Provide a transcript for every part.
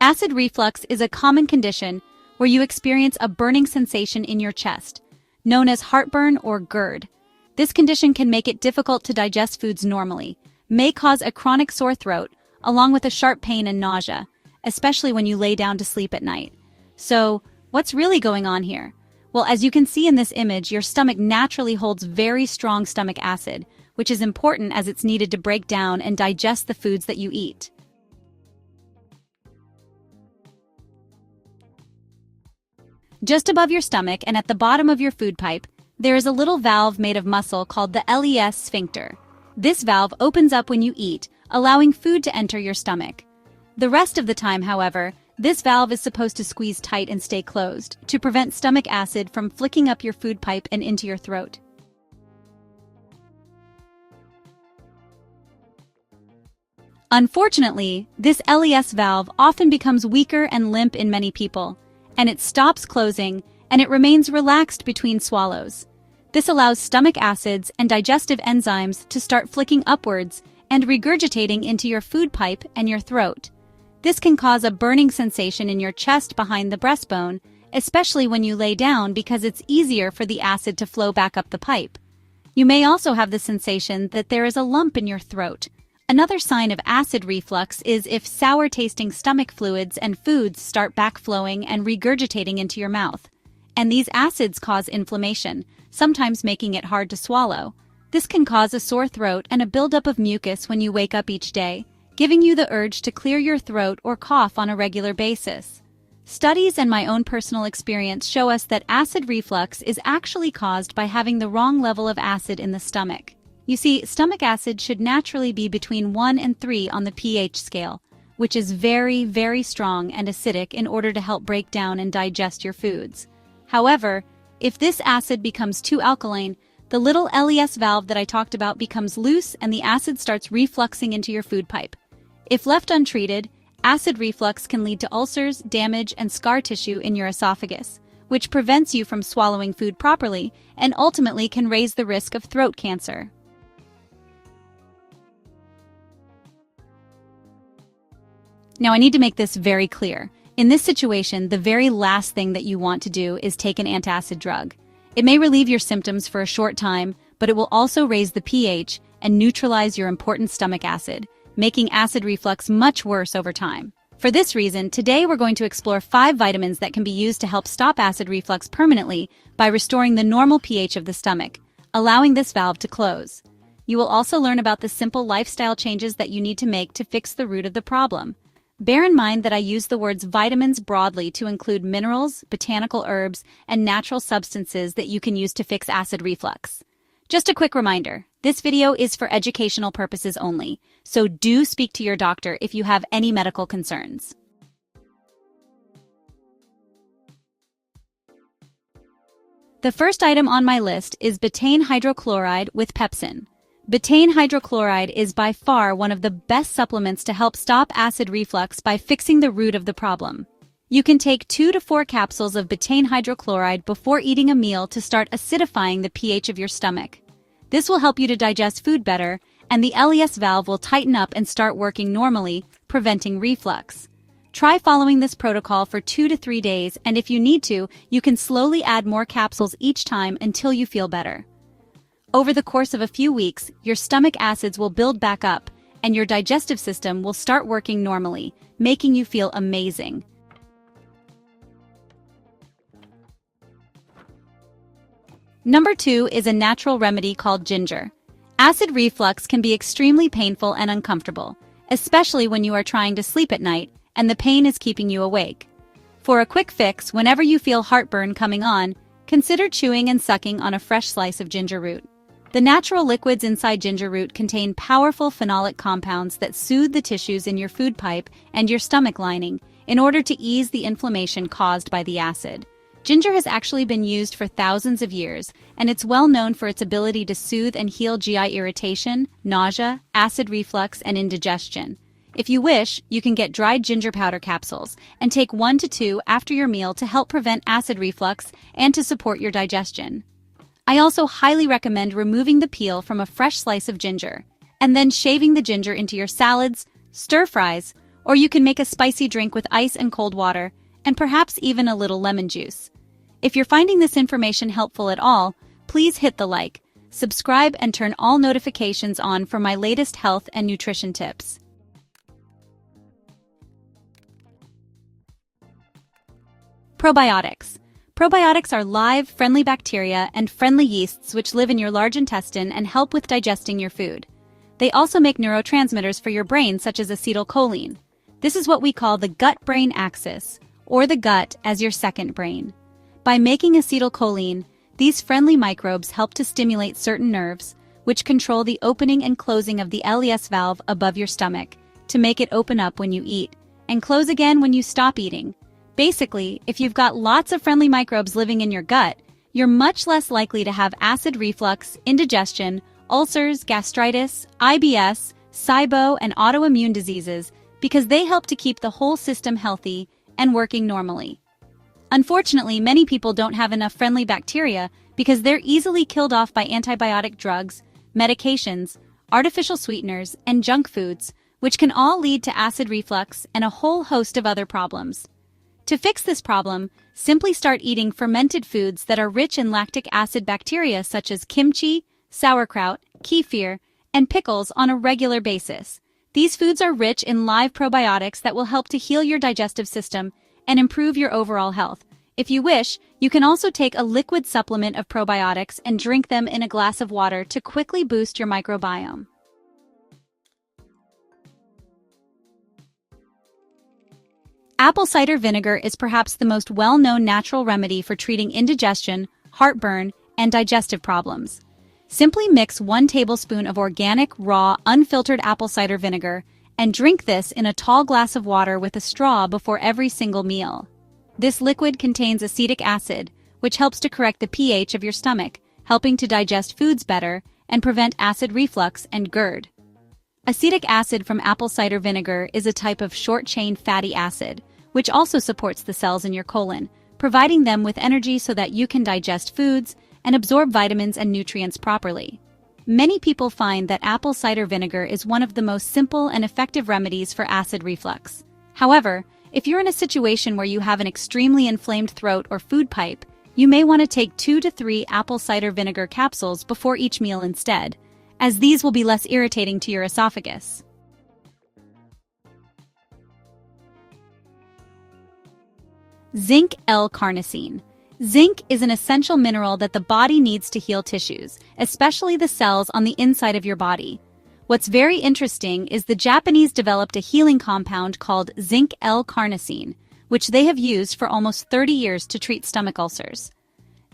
Acid reflux is a common condition where you experience a burning sensation in your chest, known as heartburn or GERD. This condition can make it difficult to digest foods normally, may cause a chronic sore throat, along with a sharp pain and nausea, especially when you lay down to sleep at night. So, what's really going on here? Well, as you can see in this image, your stomach naturally holds very strong stomach acid, which is important as it's needed to break down and digest the foods that you eat. Just above your stomach and at the bottom of your food pipe, there is a little valve made of muscle called the LES sphincter. This valve opens up when you eat, allowing food to enter your stomach. The rest of the time, however, this valve is supposed to squeeze tight and stay closed to prevent stomach acid from flicking up your food pipe and into your throat. Unfortunately, this LES valve often becomes weaker and limp in many people, and it stops closing and it remains relaxed between swallows. This allows stomach acids and digestive enzymes to start flicking upwards and regurgitating into your food pipe and your throat. This can cause a burning sensation in your chest behind the breastbone, especially when you lay down because it's easier for the acid to flow back up the pipe. You may also have the sensation that there is a lump in your throat. Another sign of acid reflux is if sour-tasting stomach fluids and foods start backflowing and regurgitating into your mouth. And these acids cause inflammation, sometimes making it hard to swallow. This can cause a sore throat and a buildup of mucus when you wake up each day, giving you the urge to clear your throat or cough on a regular basis. Studies and my own personal experience show us that acid reflux is actually caused by having the wrong level of acid in the stomach. You see, stomach acid should naturally be between 1 and 3 on the pH scale, which is very, very strong and acidic in order to help break down and digest your foods. However, if this acid becomes too alkaline, the little LES valve that I talked about becomes loose and the acid starts refluxing into your food pipe. If left untreated, acid reflux can lead to ulcers, damage, and scar tissue in your esophagus, which prevents you from swallowing food properly and ultimately can raise the risk of throat cancer. Now, I need to make this very clear. In this situation, the very last thing that you want to do is take an antacid drug. It may relieve your symptoms for a short time, but it will also raise the pH and neutralize your important stomach acid, making acid reflux much worse over time. For this reason, today we're going to explore 5 vitamins that can be used to help stop acid reflux permanently by restoring the normal pH of the stomach, allowing this valve to close. You will also learn about the simple lifestyle changes that you need to make to fix the root of the problem. Bear in mind that I use the words vitamins broadly to include minerals, botanical herbs, and natural substances that you can use to fix acid reflux. Just a quick reminder, this video is for educational purposes only, so do speak to your doctor if you have any medical concerns. The first item on my list is betaine hydrochloride with pepsin. Betaine hydrochloride is by far one of the best supplements to help stop acid reflux by fixing the root of the problem. You can take 2 to 4 capsules of betaine hydrochloride before eating a meal to start acidifying the pH of your stomach. This will help you to digest food better, and the LES valve will tighten up and start working normally, preventing reflux. Try following this protocol for 2 to 3 days, and if you need to, you can slowly add more capsules each time until you feel better. Over the course of a few weeks, your stomach acids will build back up, and your digestive system will start working normally, making you feel amazing. Number 2 is a natural remedy called ginger. Acid reflux can be extremely painful and uncomfortable, especially when you are trying to sleep at night and the pain is keeping you awake. For a quick fix, whenever you feel heartburn coming on, consider chewing and sucking on a fresh slice of ginger root. The natural liquids inside ginger root contain powerful phenolic compounds that soothe the tissues in your food pipe and your stomach lining in order to ease the inflammation caused by the acid. Ginger has actually been used for thousands of years, and it's well known for its ability to soothe and heal GI irritation, nausea, acid reflux, and indigestion. If you wish, you can get dried ginger powder capsules and take 1 to 2 after your meal to help prevent acid reflux and to support your digestion. I also highly recommend removing the peel from a fresh slice of ginger, and then shaving the ginger into your salads, stir-fries, Or you can make a spicy drink with ice and cold water, and perhaps even a little lemon juice. If you're finding this information helpful at all, please hit the like, subscribe, and turn all notifications on for my latest health and nutrition tips. Probiotics. Probiotics are live, friendly bacteria and friendly yeasts which live in your large intestine and help with digesting your food. They also make neurotransmitters for your brain such as acetylcholine. This is what we call the gut-brain axis, or the gut as your second brain. By making acetylcholine, these friendly microbes help to stimulate certain nerves, which control the opening and closing of the LES valve above your stomach, to make it open up when you eat, and close again when you stop eating. Basically, if you've got lots of friendly microbes living in your gut, you're much less likely to have acid reflux, indigestion, ulcers, gastritis, IBS, SIBO, and autoimmune diseases because they help to keep the whole system healthy and working normally. Unfortunately, many people don't have enough friendly bacteria because they're easily killed off by antibiotic drugs, medications, artificial sweeteners, and junk foods, which can all lead to acid reflux and a whole host of other problems. To fix this problem, simply start eating fermented foods that are rich in lactic acid bacteria such as kimchi, sauerkraut, kefir, and pickles on a regular basis. These foods are rich in live probiotics that will help to heal your digestive system and improve your overall health. If you wish, you can also take a liquid supplement of probiotics and drink them in a glass of water to quickly boost your microbiome. Apple cider vinegar is perhaps the most well-known natural remedy for treating indigestion, heartburn, and digestive problems. Simply mix 1 tablespoon of organic, raw, unfiltered apple cider vinegar and drink this in a tall glass of water with a straw before every single meal. This liquid contains acetic acid, which helps to correct the pH of your stomach, helping to digest foods better and prevent acid reflux and GERD. Acetic acid from apple cider vinegar is a type of short-chain fatty acid, which also supports the cells in your colon, providing them with energy so that you can digest foods and absorb vitamins and nutrients properly. Many people find that apple cider vinegar is one of the most simple and effective remedies for acid reflux. However, if you're in a situation where you have an extremely inflamed throat or food pipe, you may want to take 2 to 3 apple cider vinegar capsules before each meal instead, as these will be less irritating to your esophagus. Zinc L-Carnosine. Zinc is an essential mineral that the body needs to heal tissues, especially the cells on the inside of your body. What's very interesting is the Japanese developed a healing compound called Zinc L-Carnosine, which they have used for almost 30 years to treat stomach ulcers.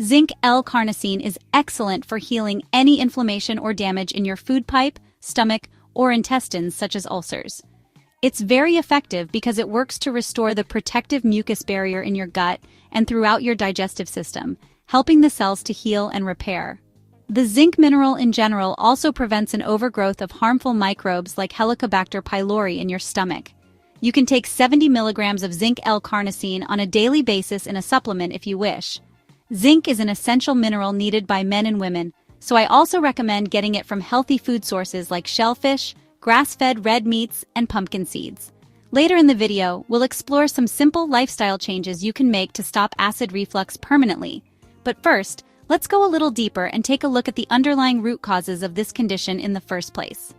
Zinc L-Carnosine is excellent for healing any inflammation or damage in your food pipe, stomach, or intestines such as ulcers. It's very effective because it works to restore the protective mucus barrier in your gut and throughout your digestive system, helping the cells to heal and repair. The zinc mineral in general also prevents an overgrowth of harmful microbes like Helicobacter pylori in your stomach. You can take 70 milligrams of Zinc L-Carnosine on a daily basis in a supplement if you wish. Zinc is an essential mineral needed by men and women, so I also recommend getting it from healthy food sources like shellfish, grass-fed red meats, and pumpkin seeds. Later in the video, we'll explore some simple lifestyle changes you can make to stop acid reflux permanently. But first, let's go a little deeper and take a look at the underlying root causes of this condition in the first place.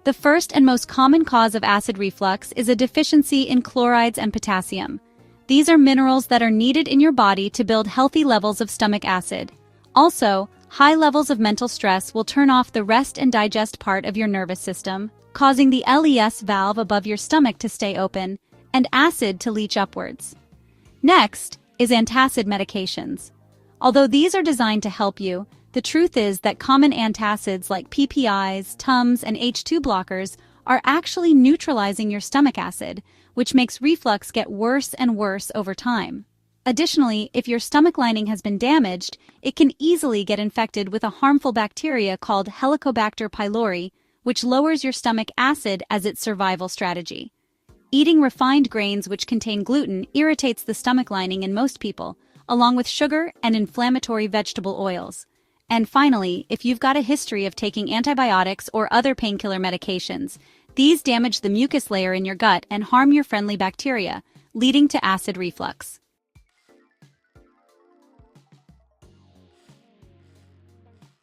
The first and most common cause of acid reflux is a deficiency in chlorides and potassium. These are minerals that are needed in your body to build healthy levels of stomach acid. Also, high levels of mental stress will turn off the rest and digest part of your nervous system, causing the LES valve above your stomach to stay open and acid to leach upwards. Next is antacid medications. Although these are designed to help you, the truth is that common antacids like PPIs, Tums, and H2 blockers are actually neutralizing your stomach acid, which makes reflux get worse and worse over time. Additionally, if your stomach lining has been damaged, it can easily get infected with a harmful bacteria called Helicobacter pylori, which lowers your stomach acid as its survival strategy. Eating refined grains which contain gluten irritates the stomach lining in most people, along with sugar and inflammatory vegetable oils. And finally, if you've got a history of taking antibiotics or other painkiller medications, these damage the mucus layer in your gut and harm your friendly bacteria, leading to acid reflux.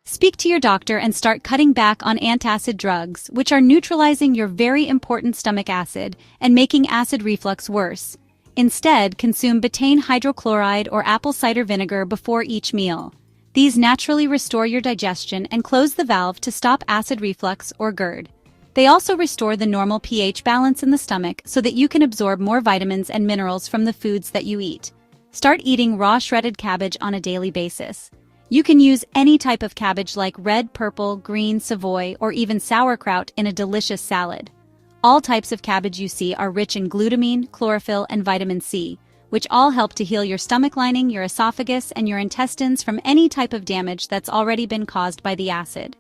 Speak to your doctor and start cutting back on antacid drugs, which are neutralizing your very important stomach acid and making acid reflux worse. Instead, consume betaine hydrochloride or apple cider vinegar before each meal. These naturally restore your digestion and close the valve to stop acid reflux or GERD. They also restore the normal pH balance in the stomach so that you can absorb more vitamins and minerals from the foods that you eat. Start eating raw shredded cabbage on a daily basis. You can use any type of cabbage like red, purple, green, Savoy, or even sauerkraut in a delicious salad. All types of cabbage you see are rich in glutamine, chlorophyll, and vitamin C, which all help to heal your stomach lining, your esophagus, and your intestines from any type of damage that's already been caused by the acid.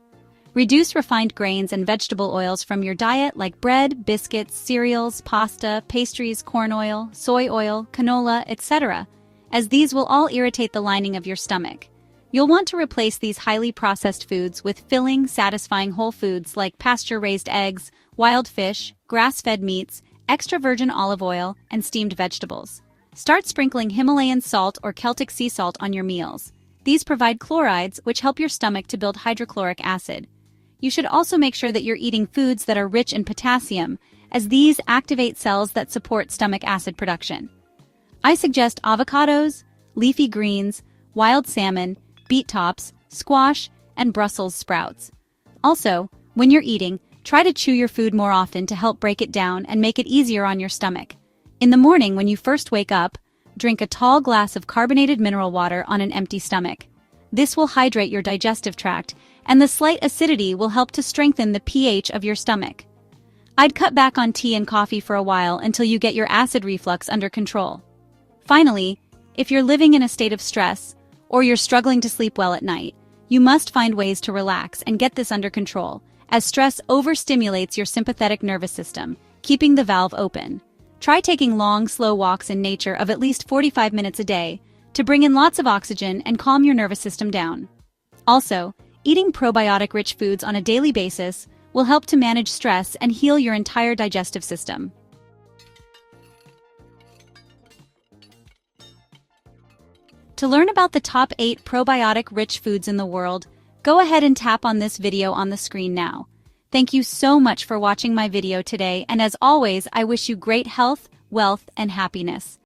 Reduce refined grains and vegetable oils from your diet like bread, biscuits, cereals, pasta, pastries, corn oil, soy oil, canola, etc., as these will all irritate the lining of your stomach. You'll want to replace these highly processed foods with filling, satisfying whole foods like pasture-raised eggs, wild fish, grass-fed meats, extra virgin olive oil, and steamed vegetables. Start sprinkling Himalayan salt or Celtic sea salt on your meals. These provide chlorides, which help your stomach to build hydrochloric acid. You should also make sure that you're eating foods that are rich in potassium, as these activate cells that support stomach acid production. I suggest avocados, leafy greens, wild salmon, beet tops, squash, and Brussels sprouts. Also, when you're eating, try to chew your food more often to help break it down and make it easier on your stomach. In the morning when you first wake up, drink a tall glass of carbonated mineral water on an empty stomach. This will hydrate your digestive tract, and the slight acidity will help to strengthen the pH of your stomach. I'd cut back on tea and coffee for a while until you get your acid reflux under control. Finally, if you're living in a state of stress, or you're struggling to sleep well at night, you must find ways to relax and get this under control, as stress overstimulates your sympathetic nervous system, keeping the valve open. Try taking long, slow walks in nature of at least 45 minutes a day to bring in lots of oxygen and calm your nervous system down. Also, eating probiotic-rich foods on a daily basis will help to manage stress and heal your entire digestive system. To learn about the top 8 probiotic-rich foods in the world, go ahead and tap on this video on the screen now. Thank you so much for watching my video today, and as always, I wish you great health, wealth, and happiness.